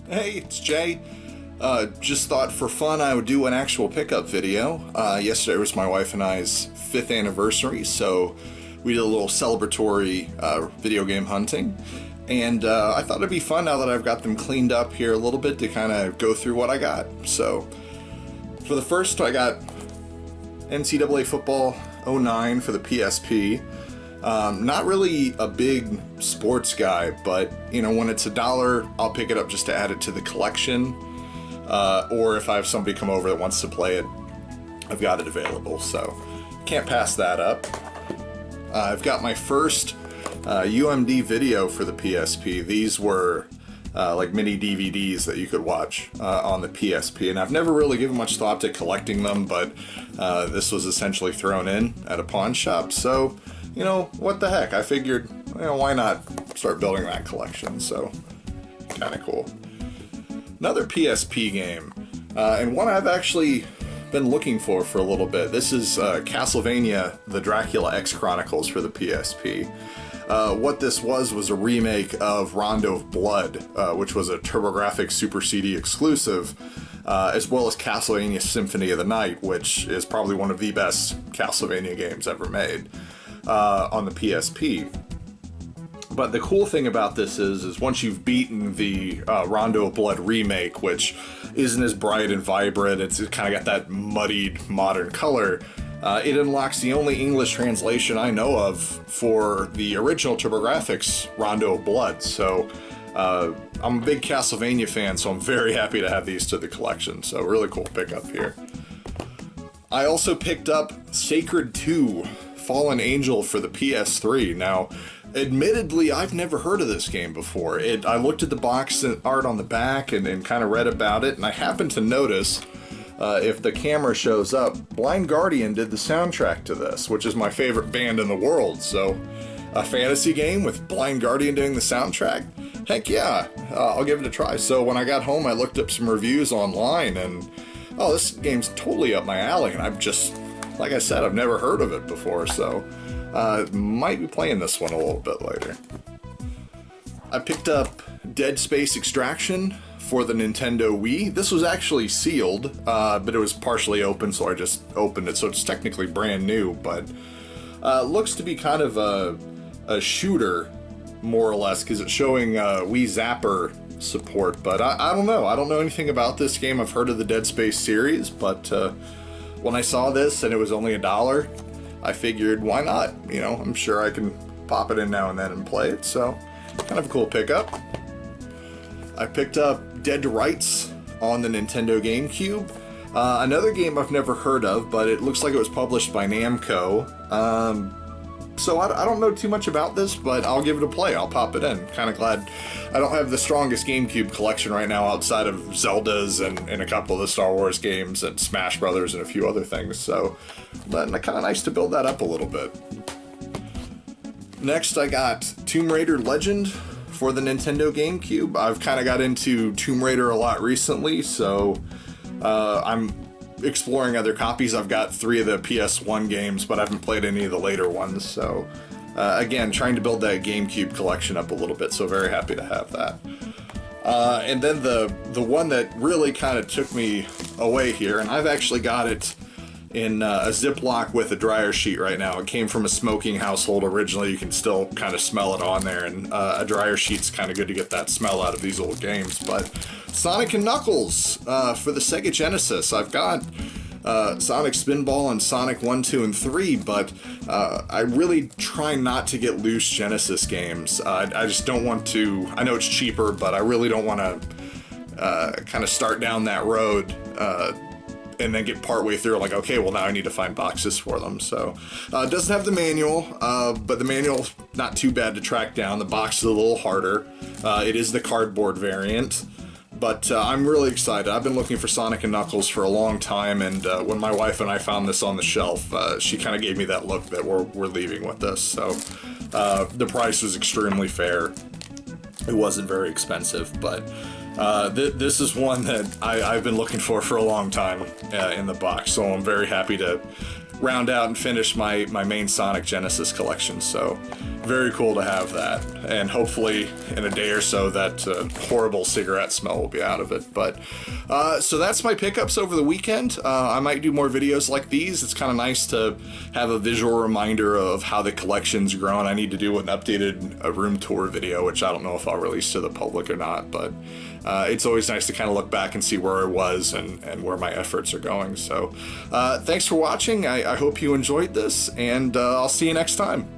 Hey, it's Jay. Just thought for fun I would do an actual pickup video. Yesterday was my wife and I's 5th anniversary, so we did a little celebratory video game hunting. And I thought it'd be fun now that I've got them cleaned up here a little bit to kind of go through what I got. So, for the first, I got NCAA Football 09 for the PSP. Not really a big sports guy, but you know, when it's $1, I'll pick it up just to add it to the collection. Or if I have somebody come over that wants to play it, I've got it available, so can't pass that up. I've got my first UMD video for the PSP. These were like mini DVDs that you could watch on the PSP, and I've never really given much thought to collecting them, but this was essentially thrown in at a pawn shop, so you know, what the heck, I figured, you know, why not start building that collection, so kind of cool. Another PSP game, and one I've actually been looking for a little bit. This is Castlevania The Dracula X Chronicles for the PSP. What this was a remake of Rondo of Blood, which was a TurboGrafx Super CD exclusive, as well as Castlevania Symphony of the Night, which is probably one of the best Castlevania games ever made on the PSP. But the cool thing about this is once you've beaten the Rondo of Blood remake, which isn't as bright and vibrant, it's kind of got that muddied modern color, it unlocks the only English translation I know of for the original TurboGrafx Rondo of Blood. So I'm a big Castlevania fan, so I'm very happy to have these to the collection. So really cool pickup here. I also picked up Sacred 2 Fallen Angel for the PS3. Now, admittedly, I've never heard of this game before. I looked at the box art on the back and kind of read about it, and I happened to notice, if the camera shows up, Blind Guardian did the soundtrack to this, which is my favorite band in the world. So, a fantasy game with Blind Guardian doing the soundtrack? Heck yeah, I'll give it a try. So when I got home, I looked up some reviews online, and oh, this game's totally up my alley, and I've just, like I said, I've never heard of it before, so might be playing this one a little bit later. I picked up Dead Space Extraction for the Nintendo Wii. This was actually sealed, but it was partially open, so I just opened it, so it's technically brand new, but looks to be kind of a shooter, more or less, because it's showing Wii Zapper support, but I don't know. I don't know anything about this game. I've heard of the Dead Space series, but when I saw this and it was only $1, I figured, why not? You know, I'm sure I can pop it in now and then and play it, so kind of a cool pickup. I picked up Dead Rights on the Nintendo GameCube. Another game I've never heard of, but it looks like it was published by Namco. So I don't know too much about this, but I'll give it a play. I'll pop it in. Kind of glad I don't have the strongest GameCube collection right now outside of Zeldas and a couple of the Star Wars games and Smash Brothers and a few other things. So kind of nice to build that up a little bit. Next, I got Tomb Raider Legend for the Nintendo GameCube. I've kind of got into Tomb Raider a lot recently, so I'm exploring other copies. I've got 3 of the PS1 games, but I haven't played any of the later ones, so again, trying to build that GameCube collection up a little bit, so very happy to have that. And then the one that really kind of took me away here, and I've actually got it in a Ziploc with a dryer sheet right now. It came from a smoking household originally. You can still kind of smell it on there, and a dryer sheet's kind of good to get that smell out of these old games. But Sonic and Knuckles for the Sega Genesis. I've got Sonic Spinball and Sonic 1, 2, and 3, but I really try not to get loose Genesis games. I just don't want to. I know it's cheaper, but I really don't want to kind of start down that road and then get partway through like, okay, well now I need to find boxes for them. So it doesn't have the manual, but the manual's not too bad to track down. The box is a little harder. It is the cardboard variant, but I'm really excited. I've been looking for Sonic and Knuckles for a long time, and when my wife and I found this on the shelf, she kind of gave me that look that we're leaving with this. So the price was extremely fair. It wasn't very expensive, but this is one that I've been looking for a long time in the box, so I'm very happy to round out and finish my main Sonic Genesis collection. So very cool to have that, and hopefully in a day or so that horrible cigarette smell will be out of it. But so that's my pickups over the weekend. I might do more videos like these. It's kind of nice to have a visual reminder of how the collection's grown. I need to do an updated room tour video, which I don't know if I'll release to the public or not, but it's always nice to kind of look back and see where I was and where my efforts are going. So thanks for watching. I hope you enjoyed this, and I'll see you next time.